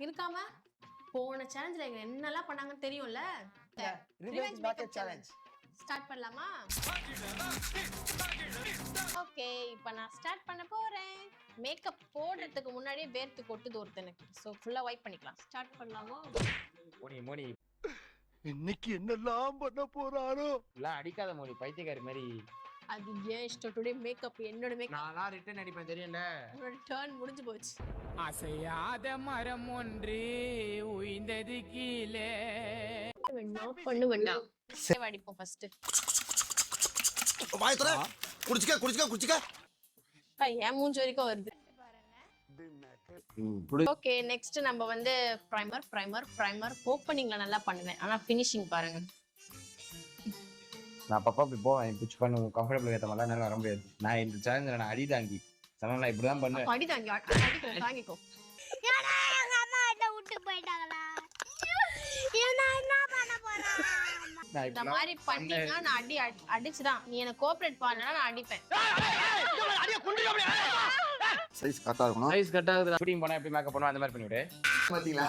இருக்காம போன சேலஞ்சில் எங்க என்னெல்லாம் பண்ணாங்கன்னு தெரியும்ல. ரிவெஞ்ச் மேக்கப் சேலஞ்ச் ஸ்டார்ட் பண்ணலாமா? ஓகே, இப்போ நான் ஸ்டார்ட் பண்ண போறேன். மேக்கப் போடுறதுக்கு முன்னாடியே வேர்த்து கொட்டுது ஒருத்தனுக்கு. ஸோ ஃபுல்லா வைப் பண்ணிக்கலாம். ஸ்டார்ட் பண்ணலாமா? மோனி இன்னைக்கு என்னெல்லாம் பண்ண போறாரோ. எல்லாம் அடிக்காத மோனி, பைத்தியக்காரி மாதிரி. அது ஏன் இஷ்டம். டுடே மேக்கப் என்னோட மேக்கப். நான்லாம் ரிட்டர்ன் அடிப்பேன் தெரியும்ல. என்னோட டர்ன் முடிஞ்சு போச்சு. அசையாத மரம் ஒன்று உயிர்ந்தது கீழே. பண்ணு வேண்டாம். அடிப்போம் ஃபர்ஸ்ட். வாய் தர குடிச்சுக்க ஏன் மூஞ்சி வரைக்கும் வருது. ஓகே, நெக்ஸ்ட் நம்ம வந்து பிரைமர் ஓப்பனிங்ல நல்லா பண்ணுவேன். ஆனா ஃபினிஷிங் பாருங்க. நான் அப்பப்போ அப்படி போவேன், பிச் பண்ணு கம்ஃபர்டபுள் ஏற்ற மாதிரிலாம் என்னால் வர முடியாது. நான் இந்த சேலஞ்சில் நான் அடி தாங்கி நான் இப்படி தான் பண்ணுவேன். அடி தாங்கிக்கோ. இந்த மாதிரி பண்ணீங்கன்னா நான் அடிச்சுதான். நீ எனக்கு கோஆபரேட் பண்ணா நான் அடிப்பேன். சைஸ் கரெக்டா இருக்கணும். சைஸ் கரெக்டா இருக்குது. ஷூட்டிங் போனா எப்படி மேக்கப் பண்ணுவா அந்த மாதிரி பண்ணிவிடு. பாத்தீங்களா,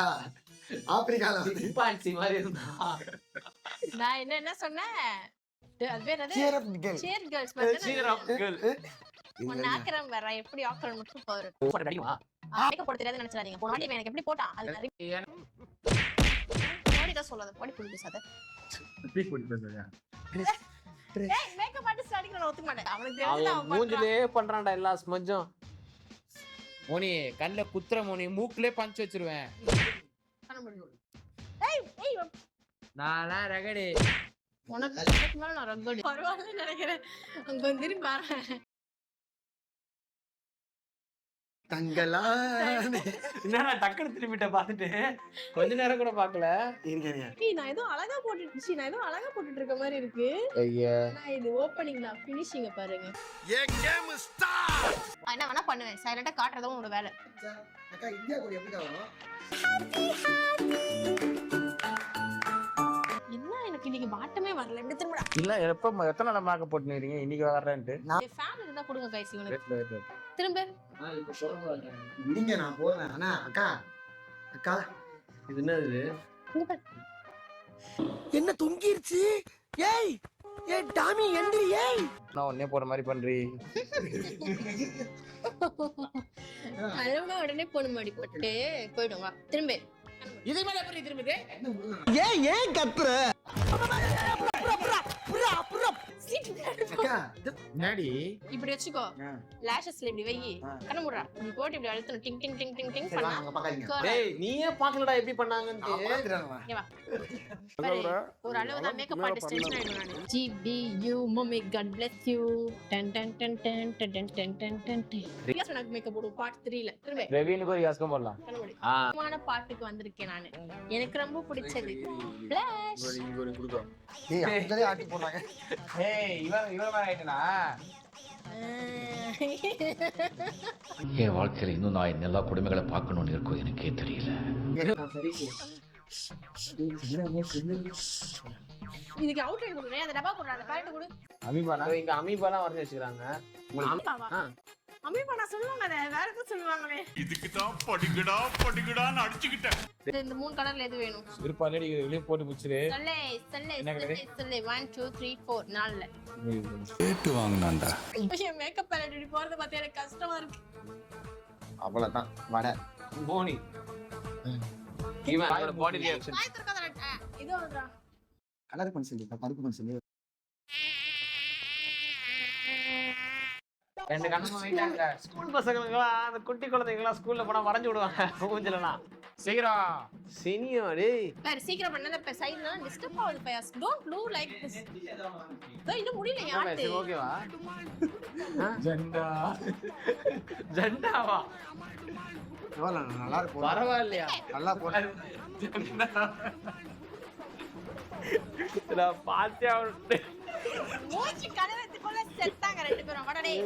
ஆப்பிரிக்கால வந்து பான்சி மாதிரி இருந்தா. நான் என்ன சொன்னேன்? அது பேர் அது cheer up girl. cheer girls Cheer up girl. உன் ஆக்கறம் வேற எப்படி ஆக்கறம் மட்டும் பாரு. போட அடிமா. மேக்கப் போட தெரியாதுன்னு நினைச்சாதீங்க. போன வாட்டி எனக்கு எப்படி போட்டான் அது போடி தான் சொல்லாத. போடி புடி பேசாத. ப்ளீஸ் போடி பேசுங்க. ஏய், மேக்கப் ஆர்டிஸ்ட் அடிக்கற ஒத்துக்க மாட்டேன். அவனுக்கு தெரிஞ்சா அவன் மூஞ்சிலே பண்றான்டா எல்லா ஸ்மஜ்ஜும். மோனி கண்ணுல குத்துற மோனி, மூக்குலயே பஞ்ச் வச்சிருவேன். பண்ண முடியும். ஏய் நான்லாம் ரகடி. உனக்கு மேல நான் ரகடி. பரவாயில்லை நினைக்கிறேன். அங்க வந்து பாரு. தங்களா என்னடா டக்குனு திரும்பிட்ட பாத்துட்டு கொஞ்ச நேரம் கூட பாக்கல. இருங்க நான் ஏதோ அழகா போட்டுட்டு இருக்க மாதிரி இருக்கு. ஐயா நான் இது ஓப்பனிங்ல ஃபினிஷிங்க பாருங்க. ஏ கேம் ஸ்டார்ட். என்ன வேணா பண்ணுவேன். சைலண்டா காட்டுறதும் உன்னோட வேலை. அக்கா இந்தியா கூட எப்படி காணும்? என்ன எனக்கு இன்னைக்கு பாட்டமே வரல. எப்படி திரும்ப இல்ல எப்ப எத்தனை நாள் மேக்கப் போட்டுனீங்க இன்னைக்கு வர்றேன்ட்டு. ஃபேன் இருந்தா கொடுங்க கைஸ் இவனுக்கு. திரும்ப நீங்க நான் போறேன். அண்ணா அக்கா இது என்னது? என்ன தொங்கிருச்சு? ஏய் டாமி எந்திரி. ஏய் நான் ஒண்ணே போற மாதிரி பண்றீ. அழகா உடனே பொண்ணு மாடி போட்டு போயிடும். வா திரும்ப. இது மேல எப்படி திரும்பிது? ஏன் கத்துற? அக்கா என்னடி இப்படி வச்சுக்கோ. லாஷஸ்ல இப்படி வை. கண்ண மூடுறா. நீ போட்டு இப்படி அழுத்தணும். டிங் டிங் டிங் டிங் டிங் பண்ணா. அங்க பாக்காதீங்க. டேய் நீயே பார்க்கலடா எப்படி பண்ணாங்கன்னு. இங்க வா. ஒரு அளவு தான் மேக்கப் ஆர்டிஸ்ட் டென்ஷன் ஆயிடும் நானு. GBU mummy God bless you. டன் டன் டன் டன் டன் டன் டன் டன். ரியாஸ் எனக்கு மேக்கப் போடு பார்ட் 3ல. திரும்ப. ரெவினுக்கு ஒரு யாஸ்கம் போடலாம். கண்ண மூடு. மான பாட்டுக்கு வந்திருக்கேன் நானு. எனக்கு ரொம்ப பிடிச்சது ஃப்ளாஷ். ஏய் அப்படியே ஆட்டி போறாங்க. ஏய் இவன் மாதிரி ஆயிட்டனா? என் வாழ்க்கையில் இன்னும் நான் எல்லா கொடுமைகளை பார்க்கணும்னு இருக்கோ எனக்கே தெரியல. இதுக்கு அவுட்லைன் கொடுறேன். அந்த டப்பா கொடுறா. அந்த பாக்கெட் கொடு. அமீபானா இங்க அமீபாலாம் வரைஞ்சு வச்சிருக்காங்க. அமீபா நான் சொல்லுவாங்க. வேற எதுவும் சொல்லுவாங்களே. இதுக்கு தான் படிக்கடான்னு அடிச்சுக்கிட்டேன். இந்த மூணு கலர்ல எது வேணும்? விருப்பாலடி வெளிய போட்டு புடிச்சிரு. சொல்லு 1 2 3 4 4ல கேட்டு வாங்குனான்டா. என் மேக்கப் பேலட் இப்படி போறத பார்த்தா எனக்கு கஷ்டமா இருக்கு. அவ்வளவுதான் வட மோனி இவன் பாடி ரியாக்ஷன். வாய் திறக்காத. இது வந்துடா. கலர் பென்சில் கருப்பு பென்சில். ரெண்டு கண்ணமா வைட்டாங்க. ஸ்கூல் பசங்களுக்குலாம் அந்த குட்டி குழந்தைங்கலாம் ஸ்கூல்ல போனா வரைஞ்சு விடுவாங்க மூஞ்சிலலாம். சீக்கிரம் சீனியோ டேய். வேற சீக்கிரம் பண்ணல. இப்ப சைடுல டிஸ்டர்ப் ஆகுது bias. Don't to like this. இன்னும் முடியல யாரு. சரி ஓகேவா? ஜெண்டாவா? நல்லா இருக்கு. பரவாயில்லையா? நல்லா போடு. நான் பாத்தியா மூச்சு கலவத்துக்குள்ள செத்தாங்க ரெண்டு பேரும். வாடா டேய்.